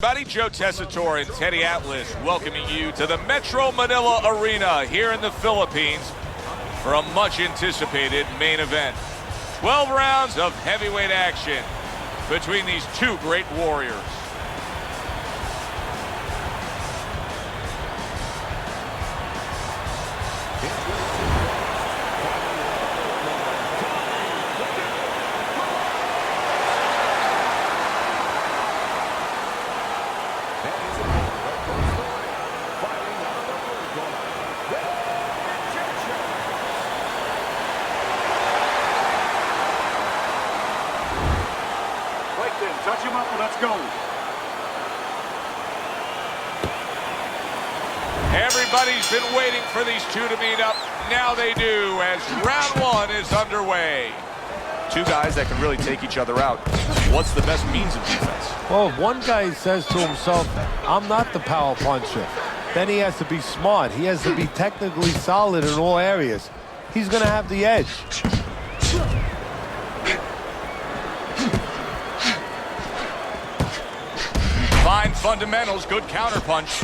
Everybody, Joe Tessitore and Teddy Atlas welcoming you to the Metro Manila Arena here in the Philippines for a much anticipated main event. 12 rounds of heavyweight action between these two great warriors. Touch him up and let's go. Everybody's been waiting for these two to meet up. Now they do as round one is underway. Two guys that can really take each other out. What's the best means of defense? Well, if one guy says to himself, I'm not the power puncher, then he has to be smart. He has to be technically solid in all areas. He's going to have the edge. Fine fundamentals, good counterpunch.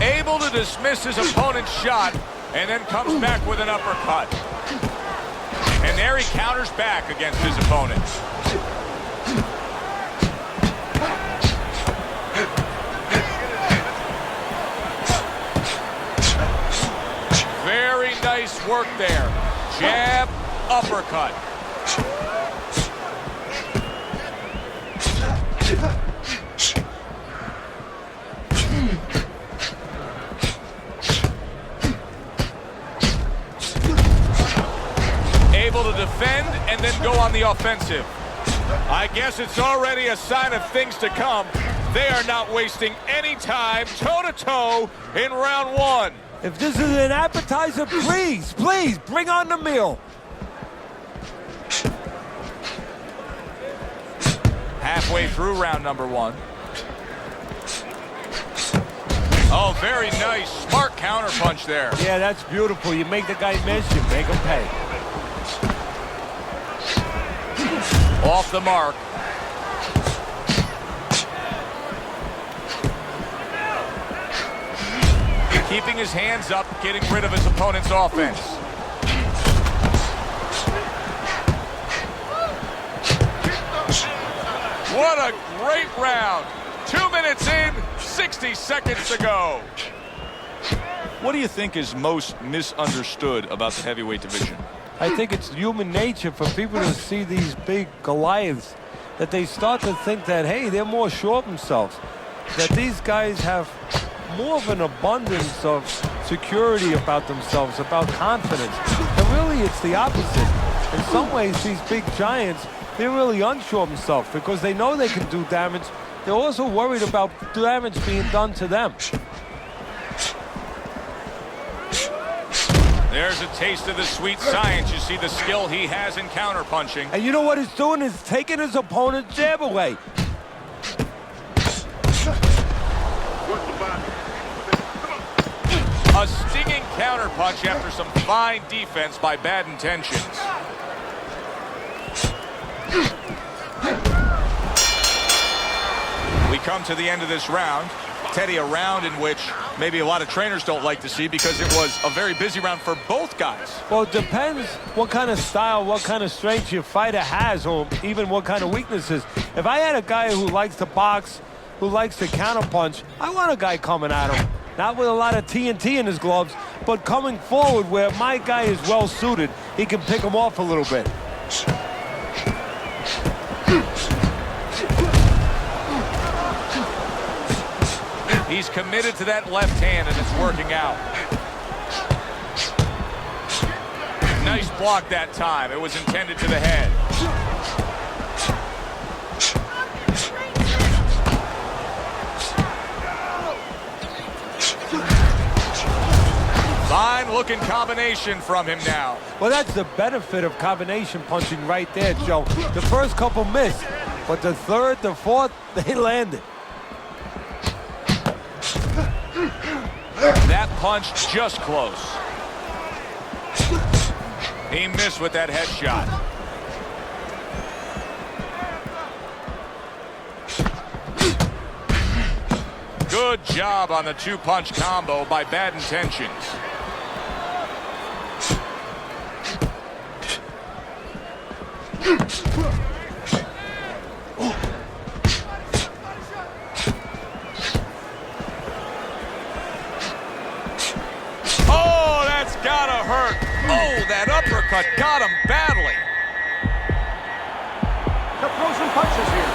Able to dismiss his opponent's shot and then comes back with an uppercut. And there he counters back against his opponent. Very nice work there. Jab, uppercut. Able to defend and then go on the offensive. I guess it's already a sign of things to come. They are not wasting any time toe-to-toe in round one. If this is an appetizer, please bring on the meal. Halfway through round number one. Oh, very nice. Smart counterpunch there. Yeah, that's beautiful. You make the guy miss, you make him pay. Off the mark. Keeping his hands up, getting rid of his opponent's offense. What a great round. 2 minutes in, 60 seconds to go. What do you think is most misunderstood about the heavyweight division? I think it's human nature for people to see these big Goliaths that they start to think that, hey, they're more sure of themselves. That these guys have more of an abundance of security about themselves, about confidence. And really, it's the opposite. In some ways, these big giants, they're really unsure of themselves because they know they can do damage. They're also worried about damage being done to them. There's a taste of the sweet science. You see the skill he has in counterpunching. And you know what he's doing is taking his opponent's jab away. A stinging counterpunch after some fine defense by bad intentions. We come to the end of this round. Teddy, a round in which maybe a lot of trainers don't like to see because it was a very busy round for both guys. Well, it depends what kind of style, what kind of strength your fighter has, or even what kind of weaknesses. If I had a guy who likes to box, who likes to counterpunch, I want a guy coming at him. Not with a lot of TNT in his gloves, but coming forward where my guy is well suited. He can pick him off a little bit. He's committed to that left hand, and it's working out. Nice block that time. It was intended to the head. Fine looking combination from him now. Well, that's the benefit of combination punching right there, Joe. The first couple missed, but the third, the fourth, they landed. That punch just close. He missed with that headshot. Good job on the two-punch combo by Bad Intentions. Oh, that's gotta hurt. Oh, that uppercut got him badly. To throw some punches here.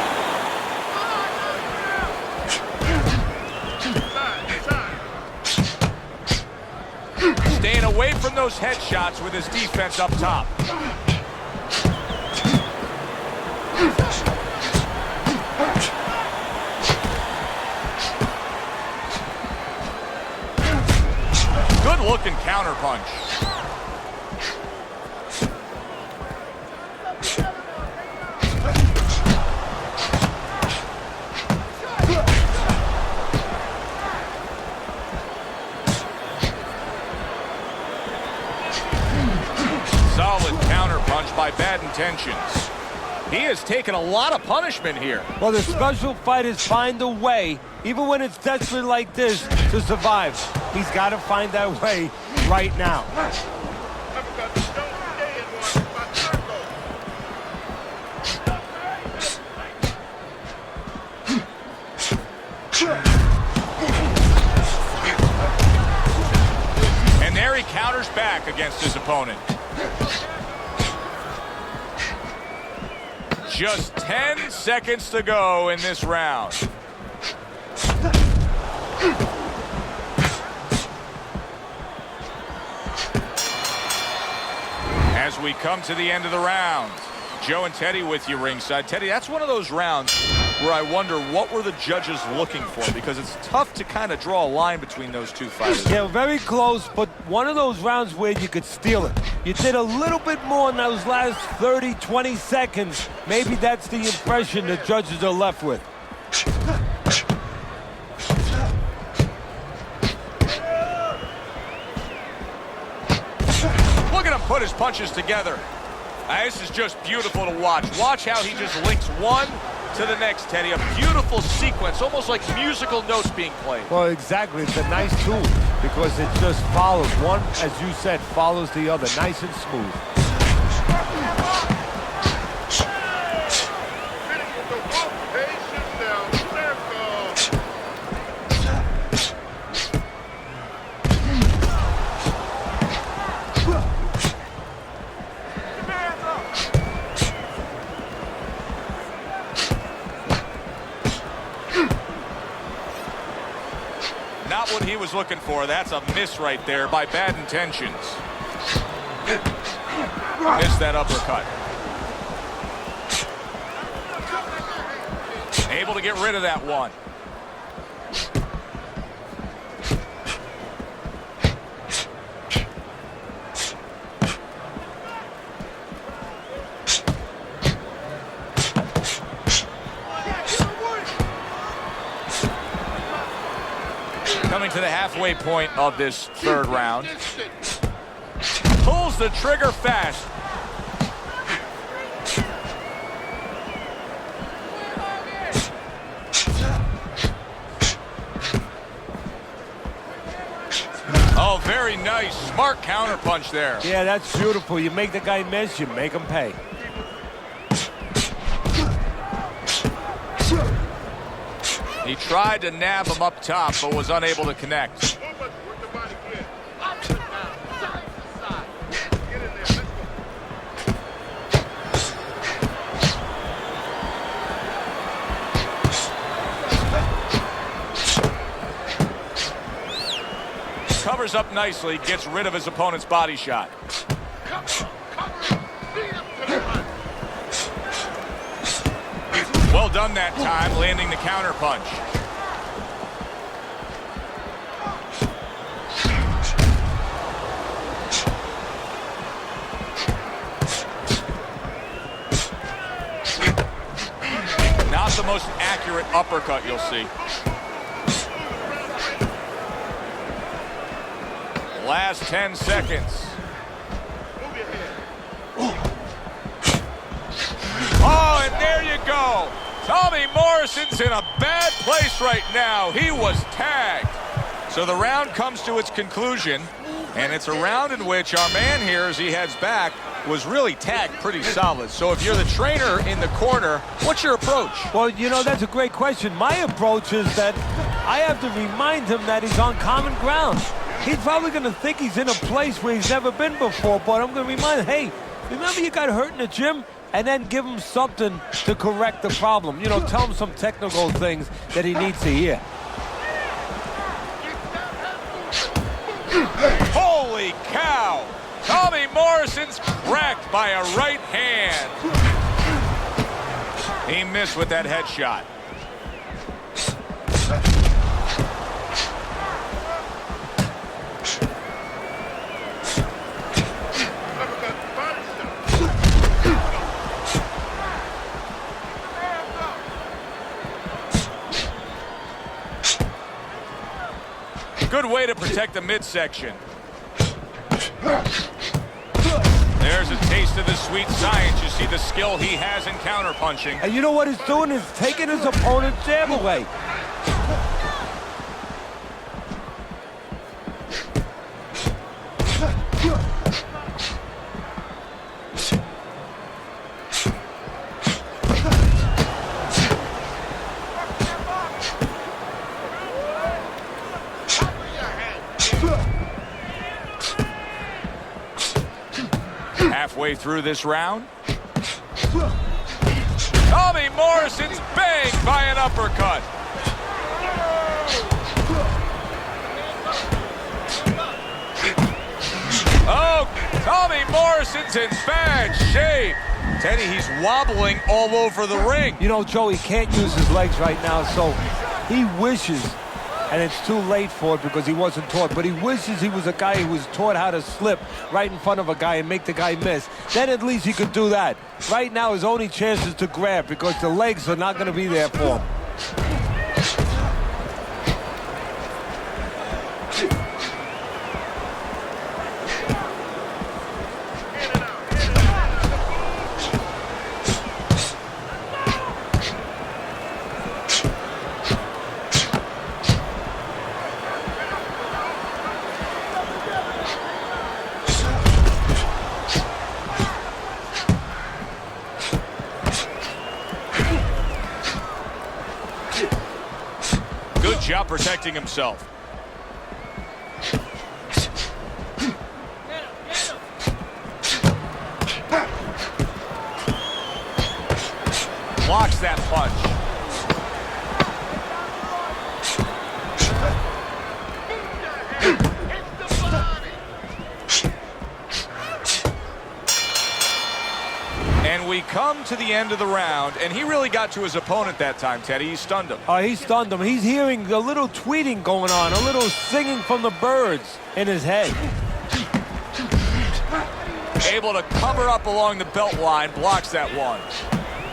Staying away from those headshots with his defense up top. Good looking counter punch. Solid counter punch by Bad Intentions. He has taken a lot of punishment here. Well, the special fighters find a way, even when it's desperate like this, to survive. He's got to find that way right now. And there he counters back against his opponent. Just 10 seconds to go in this round. As we come to the end of the round, Joe and Teddy with you ringside. Teddy, that's one of those rounds where I wonder what were the judges looking for, because it's tough to kind of draw a line between those two fighters. Yeah, very close, but one of those rounds where you could steal it. You did a little bit more in those last 30, 20 seconds. Maybe that's the impression the judges are left with. Look at him put his punches together. This is just beautiful to watch. Watch how he just links one to the next, Teddy. A beautiful sequence, almost like musical notes being played. Well, exactly. It's a nice tool because it just follows. One, as you said, follows the other. Nice and smooth. Not what he was looking for. That's a miss right there by Bad Intentions. Missed that uppercut. Able to get rid of that one. Coming to the halfway point of this third round. Pulls the trigger fast. Oh, very nice. Smart counter punch there. Yeah, that's beautiful. You make the guy miss, you make him pay. He tried to nab him up top, but was unable to connect. Covers up nicely, gets rid of his opponent's body shot. Well done that time, landing the counter punch. Not the most accurate uppercut you'll see. Last 10 seconds. you go. Tommy Morrison's in a bad place right now. He was tagged. So the round comes to its conclusion, and it's a round in which our man here, as he heads back, was really tagged pretty solid. So if you're the trainer in the corner, what's your approach? Well, you know, that's a great question. My approach is that I have to remind him that he's on common ground. He's probably going to think he's in a place where he's never been before, but I'm going to remind him, hey, remember you got hurt in the gym? And then give him something to correct the problem. You know, tell him some technical things that he needs to hear. Holy cow! Tommy Morrison's cracked by a right hand. He missed with that headshot. Good way to protect the midsection. There's a taste of the sweet science. You see the skill he has in counterpunching. And you know what he's doing is taking his opponent's jab away. Halfway through this round. Tommy Morrison's banged by an uppercut. Oh, Tommy Morrison's in bad shape. Teddy, he's wobbling all over the ring. You know, Joe, he can't use his legs right now, so he wishes, and it's too late for it because he wasn't taught, but he wishes he was a guy who was taught how to slip right in front of a guy and make the guy miss. Then at least he could do that. Right now, his only chance is to grab because the legs are not going to be there for him. Good job protecting himself. Blocks that punch. And we come to the end of the round, and he really got to his opponent that time, Teddy. He stunned him. He stunned him. He's hearing a little tweeting going on, a little singing from the birds in his head. Able to cover up along the belt line, blocks that one.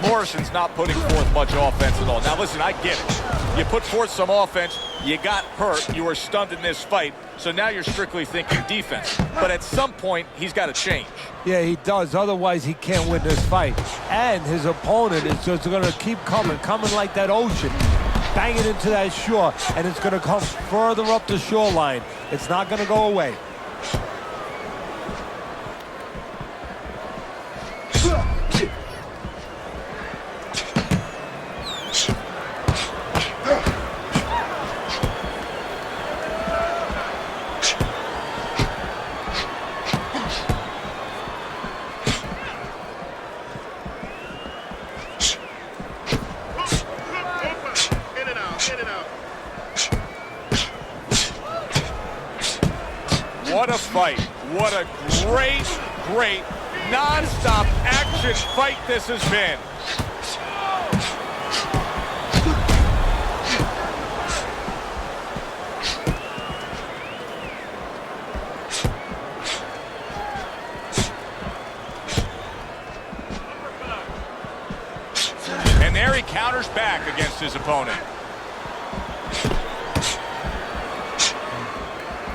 Morrison's not putting forth much offense at all. Now, listen, I get it. You put forth some offense, you got hurt, you were stunned in this fight, so now you're strictly thinking defense. But at some point, he's got to change. Yeah, he does. Otherwise, he can't win this fight. And his opponent is just going to keep coming like that ocean, banging into that shore, and it's going to come further up the shoreline. It's not going to go away. What a fight. What a great, non-stop action fight this has been. And there he counters back against his opponent.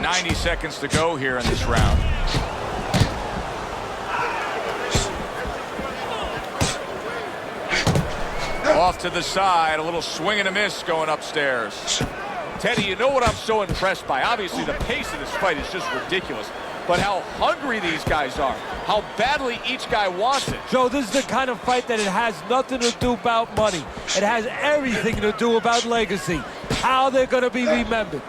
90 seconds to go here in this round. Off to the side, a little swing and a miss going upstairs. Teddy, you know what I'm so impressed by? Obviously, the pace of this fight is just ridiculous. But how hungry these guys are. How badly each guy wants it. Joe, this is the kind of fight that it has nothing to do about money. It has everything to do about legacy. How they're going to be remembered.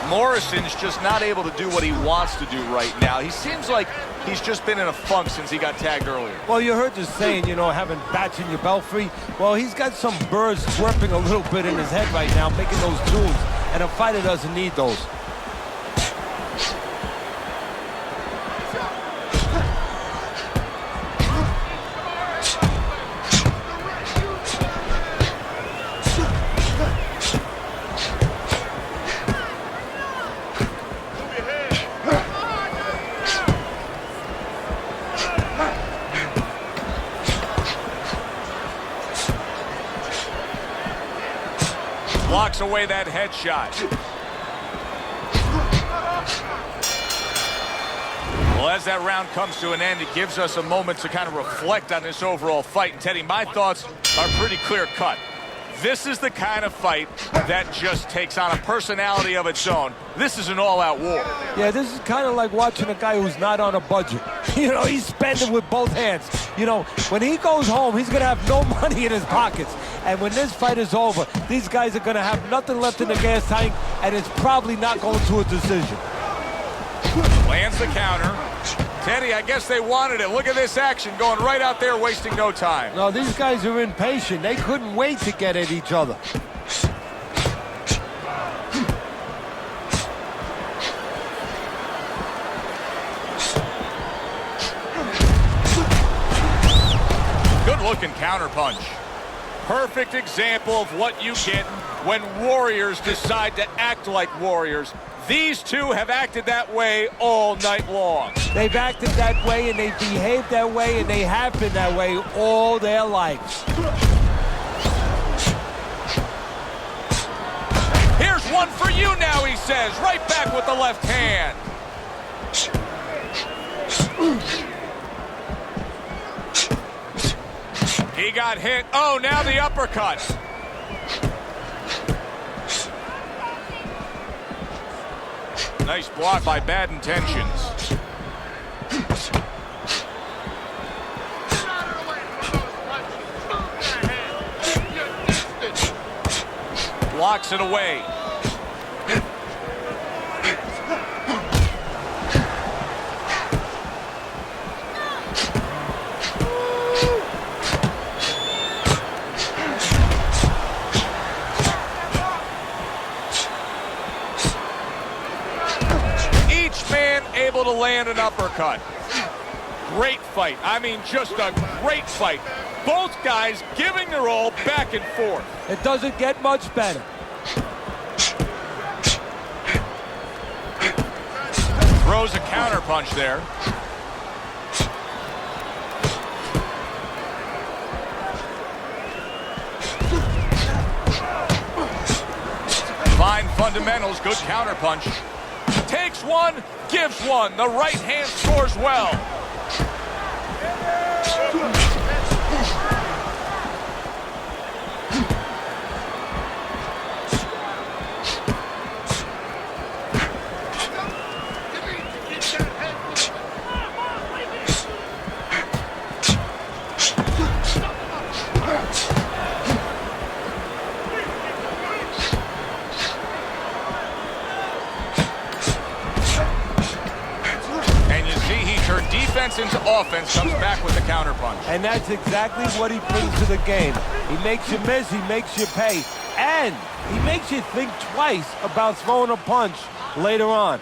Morrison's just not able to do what he wants to do right now. He seems like he's just been in a funk since he got tagged earlier. Well, you heard the saying, you know, having bats in your belfry. Well, he's got some birds chirping a little bit in his head right now, making those tunes, and a fighter doesn't need those. Blocks away that headshot. Well, as that round comes to an end, it gives us a moment to kind of reflect on this overall fight. And Teddy, my thoughts are pretty clear cut. This is the kind of fight that just takes on a personality of its own. This is an all-out war. Yeah, this is kind of like watching a guy who's not on a budget. You know, he's spending with both hands. You know, when he goes home, he's going to have no money in his pockets. And when this fight is over, these guys are going to have nothing left in the gas tank, and it's probably not going to a decision. Lands the counter. Teddy, I guess they wanted it. Look at this action going right out there, wasting no time. No, these guys are impatient. They couldn't wait to get at each other. Good-looking counterpunch. Perfect example of what you get when warriors decide to act like warriors. These two have acted that way all night long. They've acted that way, and they've behaved that way, and they have been that way all their lives. Here's one for you now, he says. Right back with the left hand. He got hit. Oh, now the uppercut. Nice block by Bad Intentions. Blocks it away. Able to land an uppercut. Great fight. I mean, just a great fight. Both guys giving their all back and forth. It doesn't get much better. Throws a counter punch there. Fine fundamentals, good counter punch. Takes one, gives one. The right hand scores well. Defense into offense, comes back with the counterpunch. And that's exactly what he brings to the game. He makes you miss, he makes you pay, and he makes you think twice about throwing a punch later on.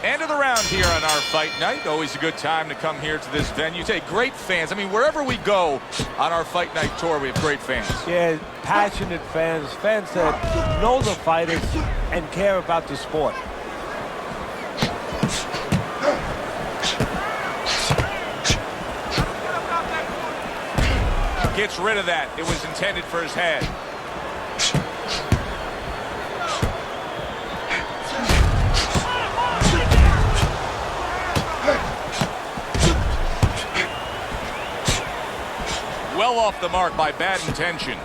End of the round here on our fight night. Always a good time to come here to this venue. Take great fans. I mean, wherever we go on our fight night tour, we have great fans. Yeah, passionate fans, fans that know the fighters and care about the sport. Gets rid of that. It was intended for his head. well off the mark by bad intentions.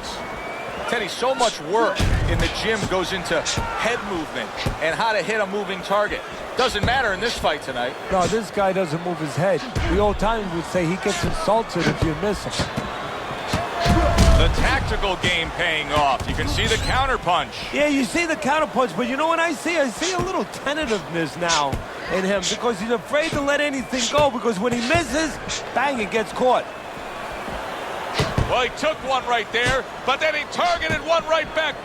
Teddy, so much work in the gym goes into head movement and how to hit a moving target. Doesn't matter in this fight tonight. No, this guy doesn't move his head. The old timers would say he gets insulted if you miss him. The tactical game paying off. You can see the counter punch. Yeah, you see the counter punch, but you know what I see? I see a little tentativeness now in him because he's afraid to let anything go because when he misses, bang, it gets caught. Well, he took one right there, but then he targeted one right back.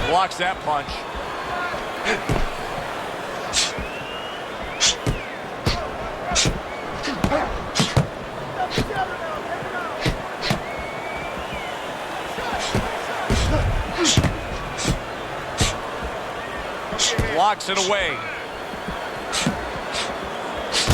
Blocks that punch. Blocks it away.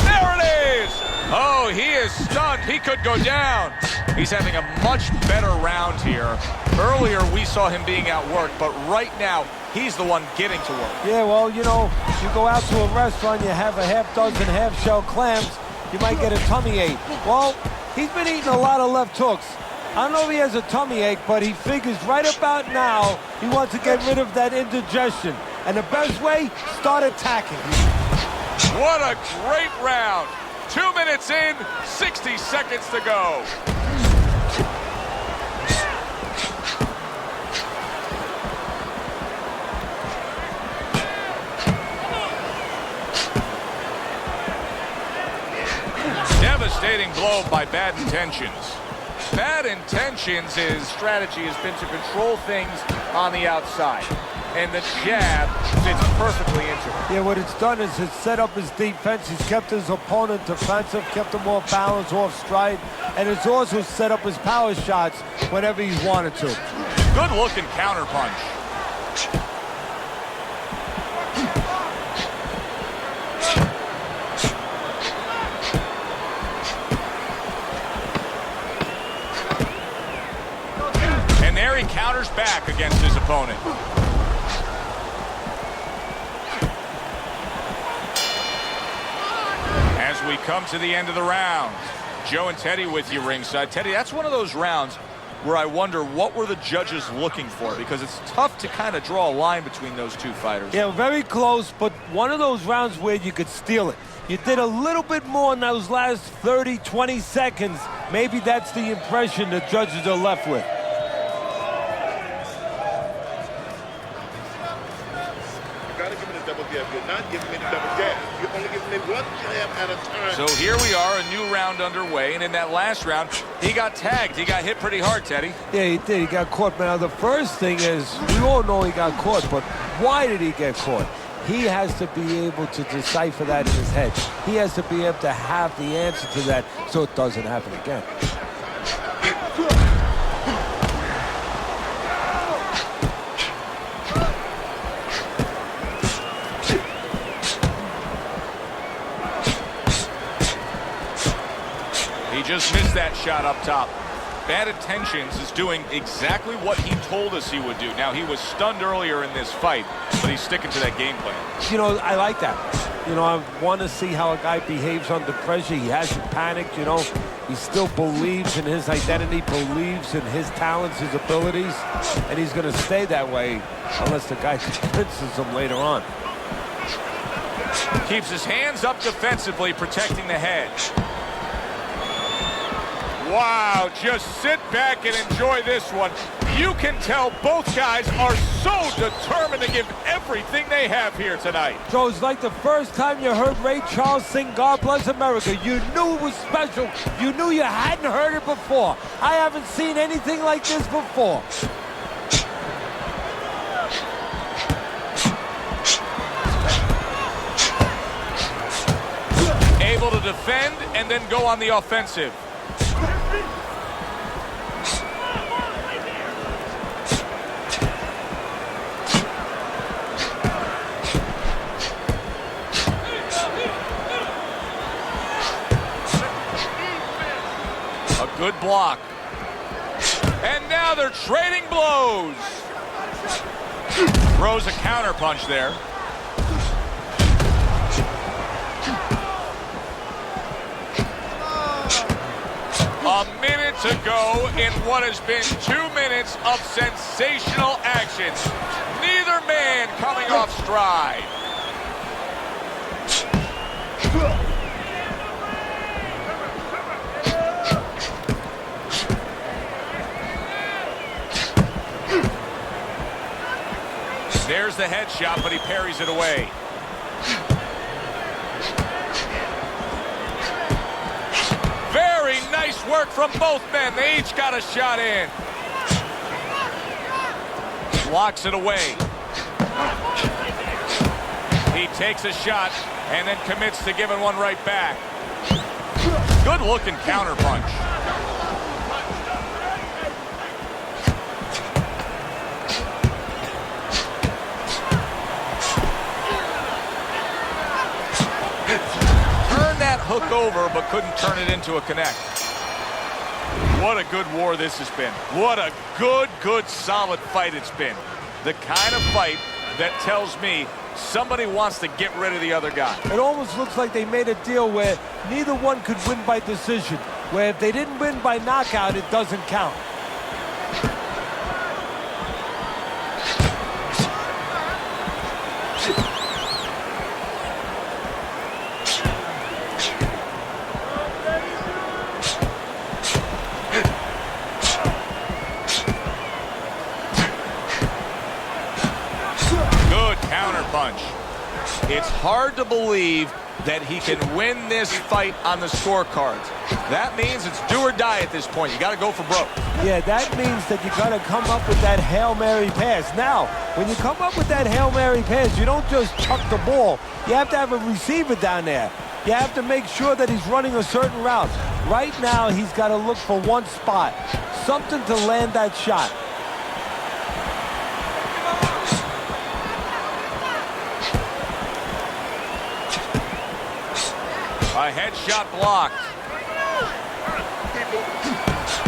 There it is! Oh, he is stunned. He could go down. He's having a much better round here. Earlier, we saw him being outworked, but right now, he's the one getting to work. Yeah, well, you know, you go out to a restaurant, you have a half dozen half-shell clams, you might get a tummy ache. Well, he's been eating a lot of left hooks. I don't know if he has a tummy ache, but he figures right about now he wants to get rid of that indigestion. And the best way, start attacking. What a great round. 2 minutes in, 60 seconds to go. Devastating blow by bad intentions. Bad intentions, his strategy has been to control things on the outside. And the jab fits perfectly into it. Yeah, what it's done is it's set up his defense. He's kept his opponent defensive, kept him off balance, off stride, and it's also set up his power shots whenever he's wanted to. Good looking counter punch. And there he counters back against his opponent. As we come to the end of the round, Joe and Teddy with you ringside. Teddy, that's one of those rounds where I wonder what were the judges looking for, because it's tough to kind of draw a line between those two fighters. Yeah, very close, but one of those rounds where you could steal it. You did a little bit more in those last 30, 20 seconds. Maybe that's the impression the judges are left with. You're not giving me the double jab. You're only giving me one jab at a time. So here we are, a new round underway, and in that last round, he got tagged. He got hit pretty hard, Teddy. Yeah, he did. He got caught. Now, the first thing is, we all know he got caught, but why did he get caught? He has to be able to decipher that in his head. He has to be able to have the answer to that so it doesn't happen again. He just missed that shot up top. Bad intentions is doing exactly what he told us he would do. Now, he was stunned earlier in this fight, but he's sticking to that game plan. You know, I like that. You know, I want to see how a guy behaves under pressure. He hasn't panicked, you know. He still believes in his identity, believes in his talents, his abilities, and he's going to stay that way unless the guy convinces him later on. Keeps his hands up defensively, protecting the head. Wow, just sit back and enjoy this one. You can tell both guys are so determined to give everything they have here tonight. So it's like the first time you heard Ray Charles sing God Bless America. You knew it was special. You knew you hadn't heard it before. I haven't seen anything like this before. Able to defend and then go on the offensive. Good block. And now they're trading blows. Throws a counter punch there. to go in what has been 2 minutes of sensational action. Neither man coming off stride. There's the headshot, but he parries it away. Very nice work from both men. They each got a shot in. Blocks it away. He takes a shot and then commits to giving one right back. Good looking counter punch. Hook over, but couldn't turn it into a connect. What a good war this has been. What a good, solid fight it's been. The kind of fight that tells me somebody wants to get rid of the other guy. It almost looks like they made a deal where neither one could win by decision, where if they didn't win by knockout, it doesn't count. Punch. It's hard to believe that he can win this fight on the scorecards. That means it's do or die at this point. You got to go for broke. Yeah, that means that you got to come up with that Hail Mary pass. Now, when you come up with that Hail Mary pass, you don't just chuck the ball. You have to have a receiver down there. You have to make sure that he's running a certain route. Right now, he's got to look for one spot, something to land that shot. A headshot blocked.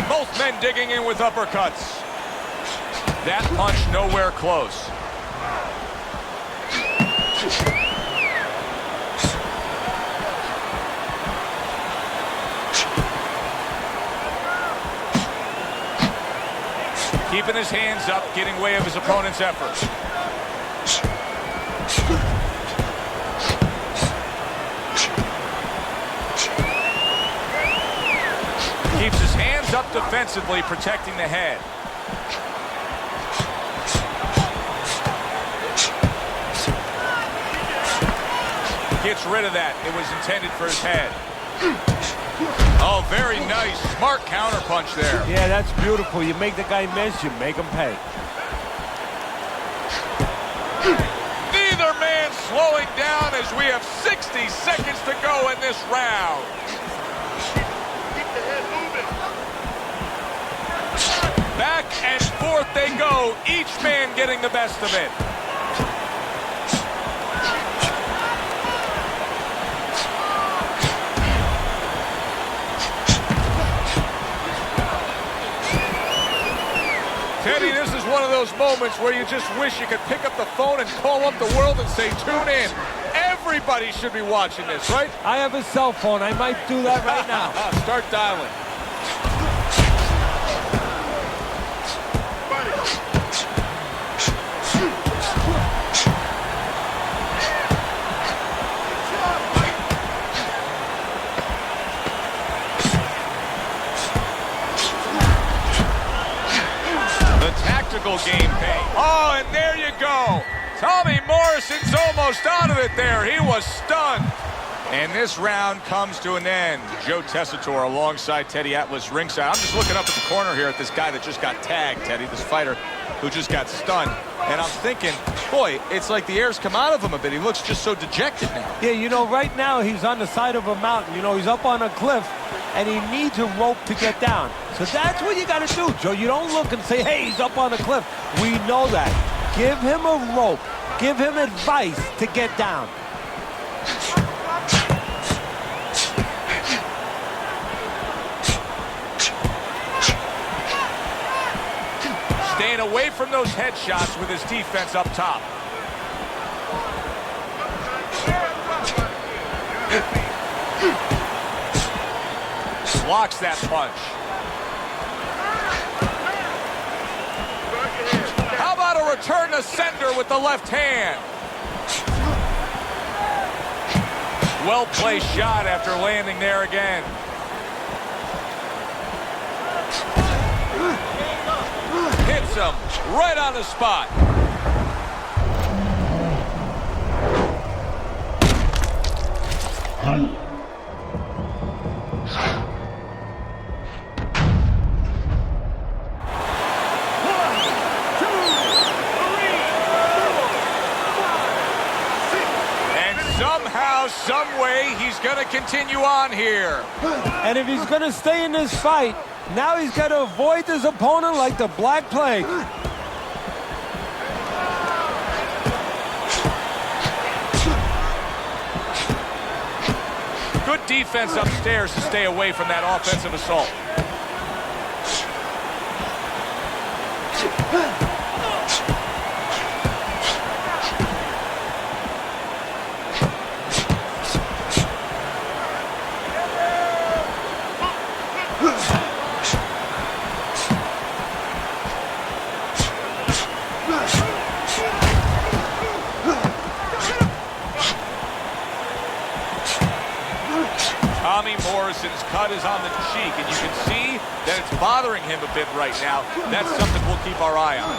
Both men digging in with uppercuts. That punch nowhere close. Keeping his hands up, getting way of his opponent's effort. Keeps his hands up defensively, protecting the head. Gets rid of that. It was intended for his head. Oh, very nice. Smart counter punch there. Yeah, that's beautiful. You make the guy miss, you make him pay. Neither man slowing down as we have 60 seconds to go in this round. Back and forth they go, each man getting the best of it. Teddy, this is one of those moments where you just wish you could pick up the phone and call up the world and say, tune in. Everybody should be watching this, right? I have a cell phone. I might do that right now. Start dialing. Game pay. Oh, and there you go. Tommy Morrison's almost out of it there. He was stunned. And this round comes to an end. Joe Tessitore alongside Teddy Atlas ringside. I'm just looking up at the corner here at this guy that just got tagged, Teddy, this fighter who just got stunned. And I'm thinking, boy, it's like the air's come out of him a bit. He looks just so dejected now. Yeah, you know, right now he's on the side of a mountain. You know, he's up on a cliff, and he needs a rope to get down. So that's what you got to do, Joe. You don't look and say, hey, he's up on a cliff. We know that. Give him a rope. Give him advice to get down. Staying away from those headshots with his defense up top. Blocks that punch. return to sender with the left hand. Well-placed shot after landing there again. Hits him right on the spot. Somehow, some way, he's going to continue on here. And if he's going to stay in this fight, now he's got to avoid his opponent like the Black Plague. Good defense upstairs to stay away from that offensive assault. Morrison's cut is on the cheek, and you can see that it's bothering him a bit right now. That's something we'll keep our eye on.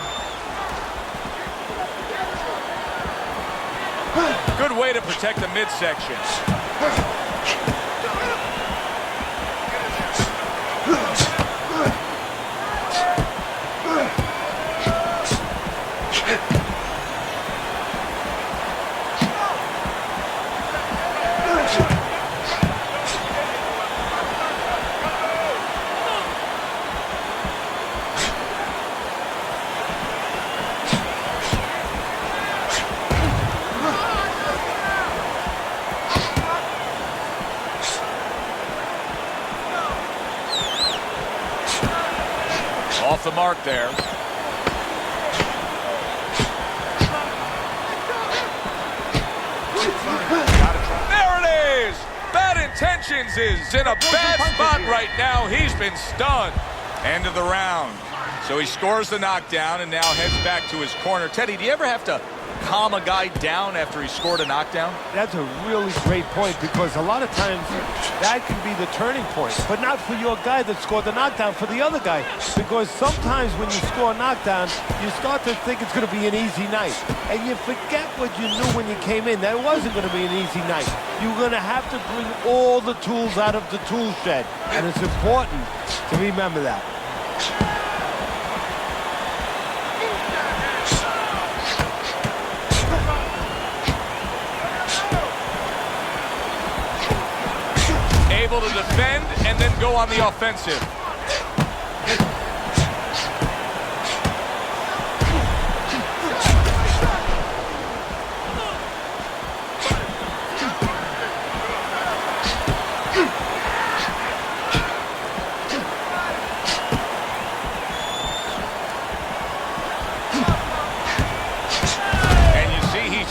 Good way to protect the midsection. Off the mark there. There it is! Bad Intentions is in a bad spot right now. He's been stunned. End of the round. So he scores the knockdown and now heads back to his corner. Teddy, do you ever have to calm a guy down after he scored a knockdown? That's a really great point, because a lot of times that can be the turning point, but not for your guy that scored the knockdown, for the other guy. Because sometimes when you score a knockdown, you start to think it's going to be an easy night, and you forget what you knew when you came in, that it wasn't going to be an easy night. You're going to have to bring all the tools out of the tool shed, and it's important to remember that. Able to defend and then go on the offensive.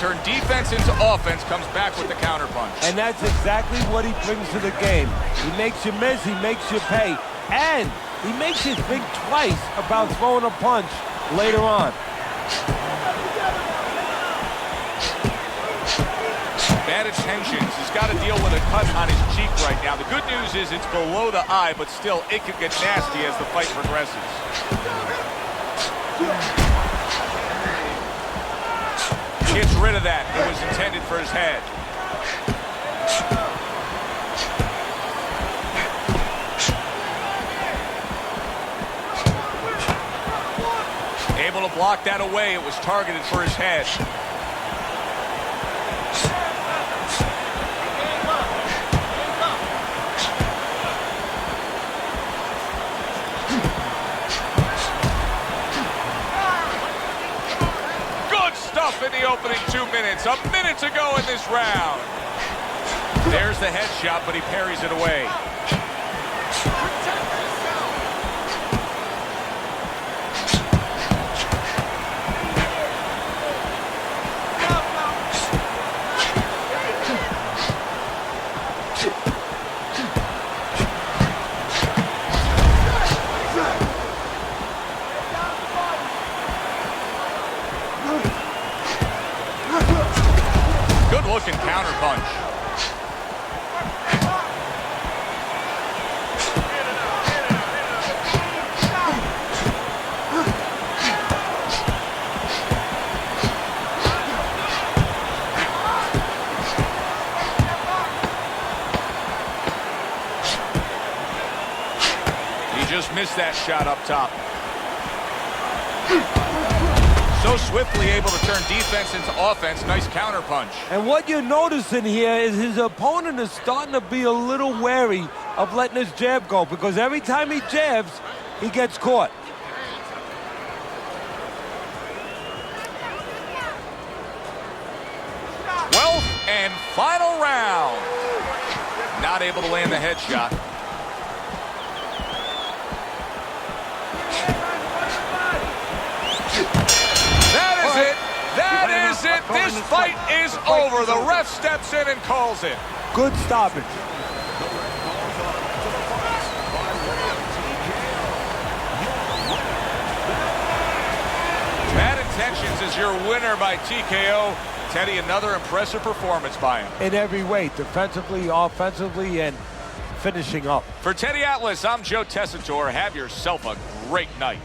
Turn defense into offense, comes back with the counterpunch. And that's exactly what he brings to the game. He makes you miss, he makes you pay, and he makes you think twice about throwing a punch later on. Bad Intentions. He's got to deal with a cut on his cheek right now. The good news is it's below the eye, but still it could get nasty as the fight progresses. Gets rid of that. It was intended for his head. Able to block that away. It was targeted for his head. In the opening 2 minutes, a minute to go in this round. There's the headshot, but he parries it away. Just missed that shot up top. So swiftly able to turn defense into offense. Nice counter punch. And what you're noticing here is his opponent is starting to be a little wary of letting his jab go, because every time he jabs, he gets caught. And final round. Not able to land the headshot. That is it. This fight is over. The ref steps in and calls it. Good stoppage. Bad Intentions is your winner by TKO. Teddy, another impressive performance by him. In every way, defensively, offensively, and finishing up. For Teddy Atlas, I'm Joe Tessitore. Have yourself a great night.